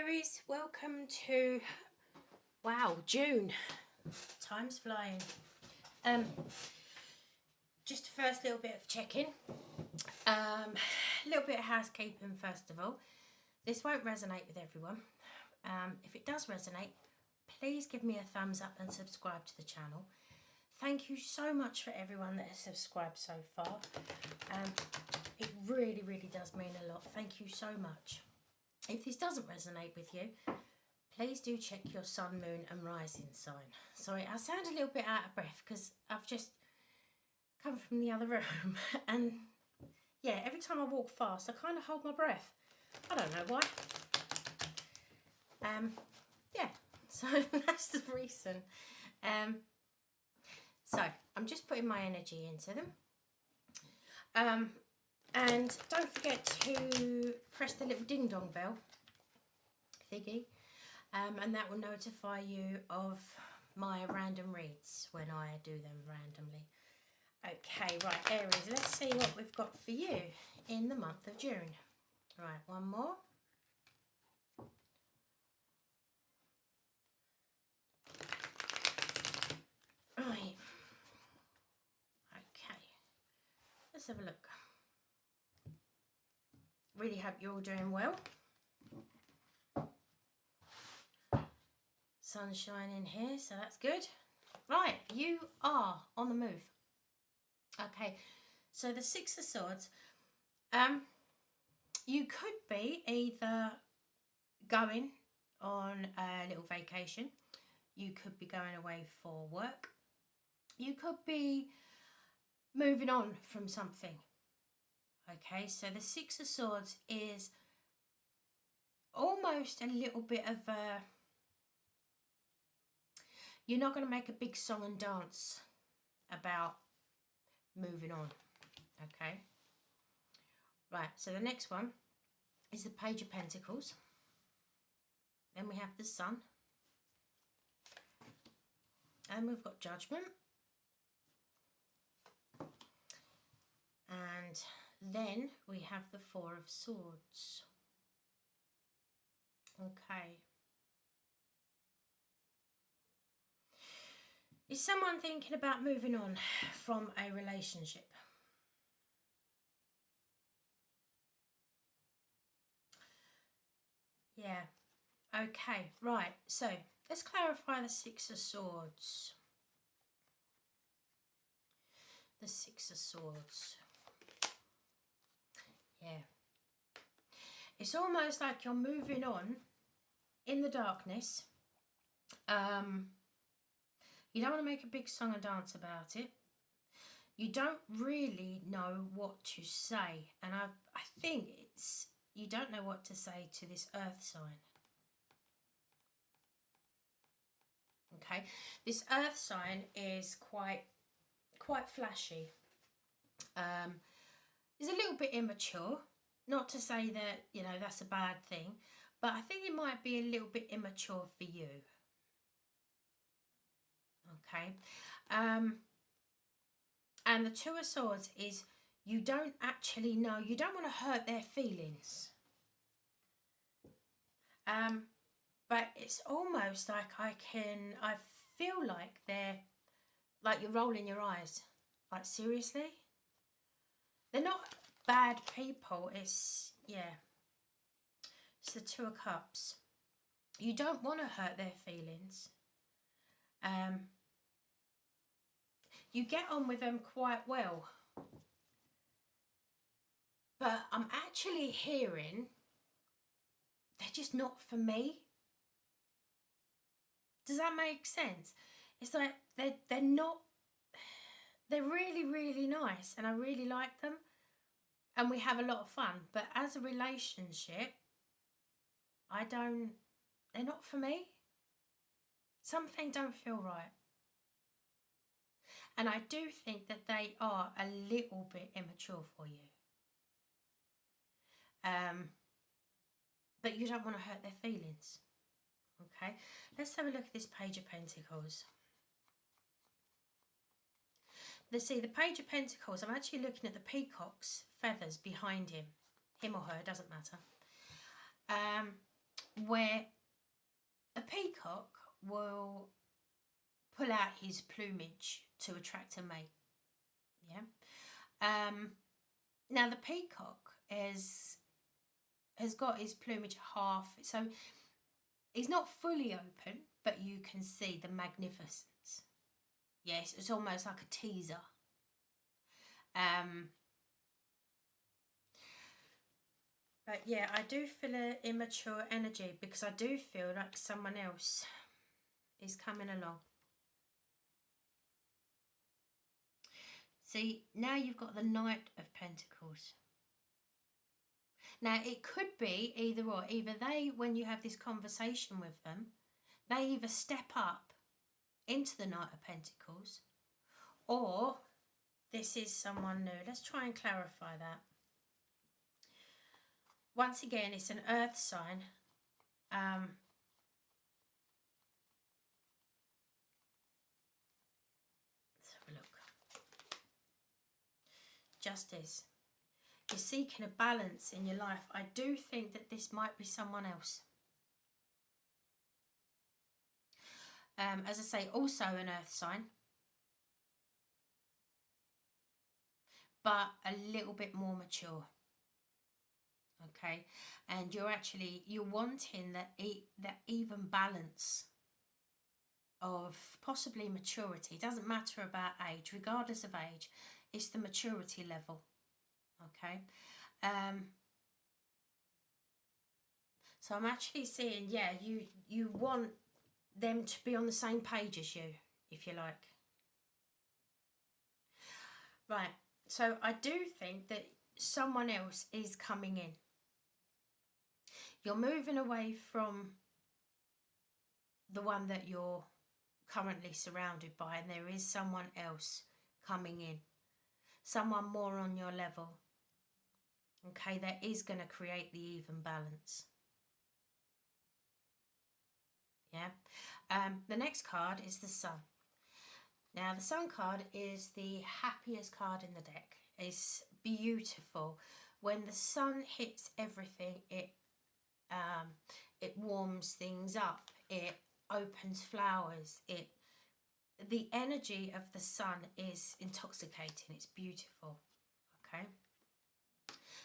Aries, welcome to, wow, June. Time's flying. Just first little bit of checking. A little bit of housekeeping first of all. This won't resonate with everyone. If it does resonate, please give me a thumbs up and subscribe to the channel. Thank you so much for everyone that has subscribed so far. It really, really does mean a lot. Thank you so much. If this doesn't resonate with you, please do check your sun, moon and rising sign. Sorry, I sound a little bit out of breath because I've just come from the other room and yeah, every time I walk fast I kind of hold my breath. I don't know why. Yeah, so that's the reason. So I'm just putting my energy into them. And don't forget to press the little ding dong bell thingy, and that will notify you of my random reads when I do them randomly. Okay, right, Aries, let's see what we've got for you in the month of June. Right, one more. Right. Okay, let's have a look. Really hope you're all doing well. Sun's shining here, so that's good. Right, you are on the move. Okay, so the Six of Swords. You could be either going on a little vacation. You could be going away for work. You could be moving on from something. Okay, so the Six of Swords is almost a little bit of a... You're not going to make a big song and dance about moving on. Okay. Right, so the next one is the Page of Pentacles. Then we have the Sun. And we've got Judgment. And then we have the Four of Swords. Okay. Is someone thinking about moving on from a relationship? Yeah. Okay, right. So let's clarify the Six of Swords. The Six of Swords. Yeah. It's almost like you're moving on in the darkness. You don't want to make a big song and dance about it. You don't really know what to say. And I think it's, you don't know what to say to this Earth sign. Okay, this Earth sign is quite flashy. It's a little bit immature. Not to say that, you know, that's a bad thing, but I think it might be a little bit immature for you. Okay, and the Two of Swords is you don't actually know, you don't want to hurt their feelings. But it's almost like I feel like they're, like you're rolling your eyes. Like, seriously? They're not bad people, it's, yeah. It's the Two of Cups. You don't want to hurt their feelings. You get on with them quite well. But I'm actually hearing they're just not for me. Does that make sense? It's like they're not, they're really, really nice and I really like them and we have a lot of fun. But as a relationship, they're not for me. Something don't feel right. And I do think that they are a little bit immature for you. But you don't want to hurt their feelings. Okay, let's have a look at this Page of Pentacles. Let's see, the Page of Pentacles, I'm actually looking at the peacock's feathers behind him. Him or her, doesn't matter. where a peacock will pull out his plumage to attract a mate. Yeah. Now the peacock has got his plumage half, so he's not fully open, but you can see the magnificence. Yes, it's almost like a teaser. But yeah, I do feel an immature energy because I do feel like someone else is coming along. See, now you've got the Knight of Pentacles. Now, it could be either or. Either they, when you have this conversation with them, they either step up into the Knight of Pentacles, or this is someone new. Let's try and clarify that. Once again, it's an earth sign. Let's have a look. Justice. You're seeking a balance in your life. I do think that this might be someone else. As I say, also an earth sign, but a little bit more mature. Okay, and you're wanting that even balance of possibly maturity. It doesn't matter about age, regardless of age, it's the maturity level. Okay, so I'm actually seeing, yeah, you want them to be on the same page as you, if you like. Right, so I do think that someone else is coming in. You're moving away from the one that you're currently surrounded by, and there is someone else coming in, someone more on your level. Okay, that is going to create the even balance. Yeah. The next card is the Sun. Now, the Sun card is the happiest card in the deck. It's beautiful. When the sun hits everything, it warms things up. It opens flowers. The energy of the sun is intoxicating. It's beautiful. Okay.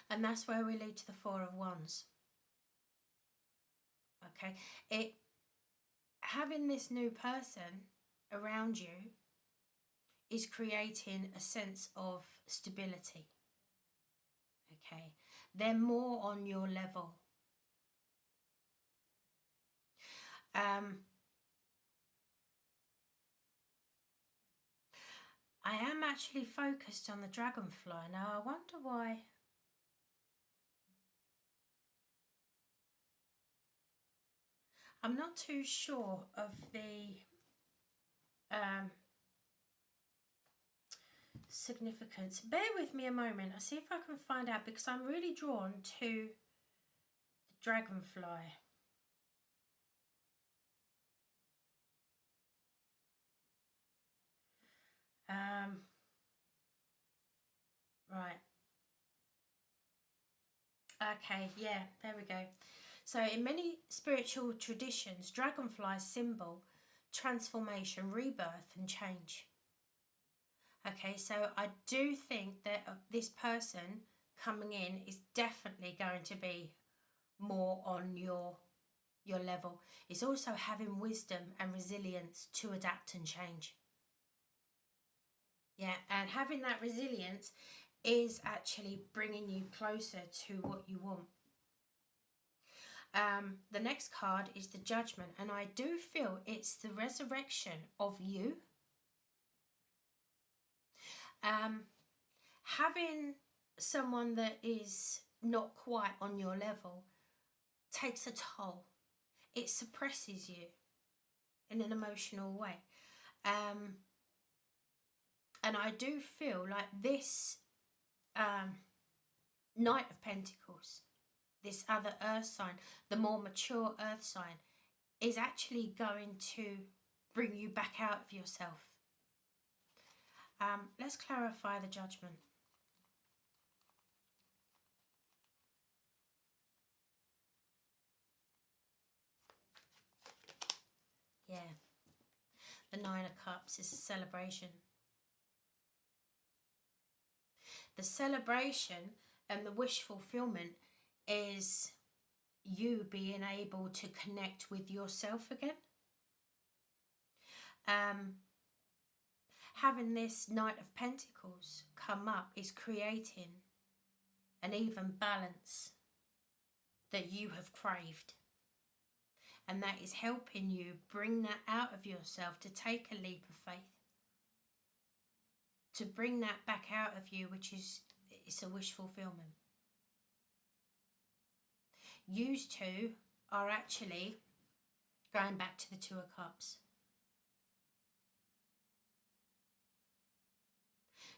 And that's where we lead to the Four of Wands. Okay. Having this new person around you is creating a sense of stability. Okay. They're more on your level. I am actually focused on the dragonfly. Now, I wonder why. I'm not too sure of the significance. Bear with me a moment. I'll see if I can find out, because I'm really drawn to the dragonfly. Right. Okay, yeah, there we go. So in many spiritual traditions, dragonflies symbol transformation, rebirth and change. Okay, so I do think that this person coming in is definitely going to be more on your level. It's also having wisdom and resilience to adapt and change. Yeah, and having that resilience is actually bringing you closer to what you want. The next card is the Judgment, and I do feel it's the resurrection of you. Having someone that is not quite on your level takes a toll. It suppresses you in an emotional way. And I do feel like this Knight of Pentacles, this other earth sign, the more mature earth sign, is actually going to bring you back out of yourself. Let's clarify the Judgment. Yeah. The Nine of Cups is a celebration. The celebration and the wish fulfillment is you being able to connect with yourself again. Having this Knight of Pentacles come up is creating an even balance that you have craved. And that is helping you bring that out of yourself, to take a leap of faith. To bring that back out of you, which is, it's a wish fulfillment. You two are actually going back to the Two of Cups.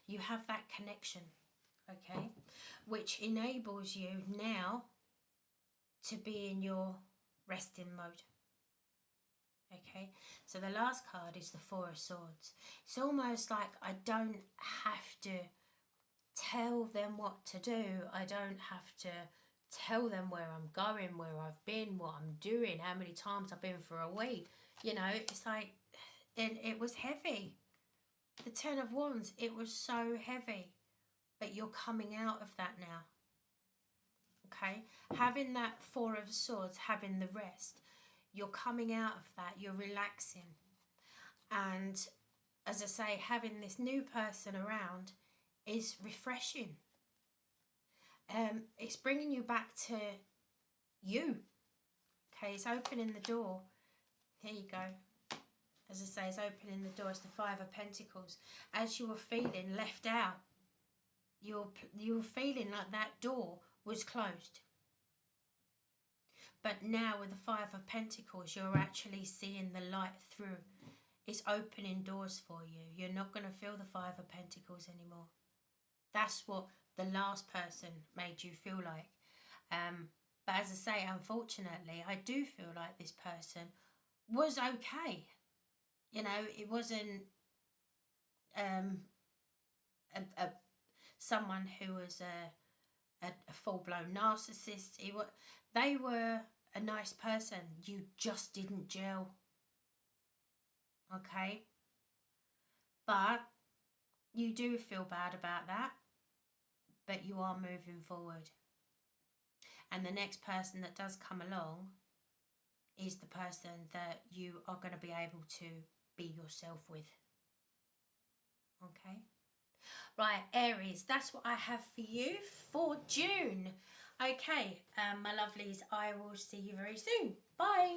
You have that connection, okay, which enables you now to be in your resting mode. Okay, so the last card is the Four of Swords. It's almost like I don't have to tell them what to do. I don't have to tell them where I'm going, where I've been, what I'm doing, how many times I've been for a week. You know, it's like, and it was heavy. The Ten of Wands, it was so heavy. But you're coming out of that now. Okay, having that Four of Swords, having the rest, you're coming out of that, you're relaxing. And as I say, having this new person around is refreshing. It's bringing you back to you. Okay, it's opening the door. Here you go. As I say, it's opening the door. It's the Five of Pentacles. As you were feeling left out, you were feeling like that door was closed. But now with the Five of Pentacles, you're actually seeing the light through. It's opening doors for you. You're not going to feel the Five of Pentacles anymore. That's what the last person made you feel like. But as I say, unfortunately, I do feel like this person was okay. You know, it wasn't someone who was a full-blown narcissist. They were a nice person. You just didn't gel. Okay? But you do feel bad about that. But you are moving forward. And the next person that does come along is the person that you are going to be able to be yourself with. Okay? Right, Aries, that's what I have for you for June. Okay, my lovelies, I will see you very soon. Bye.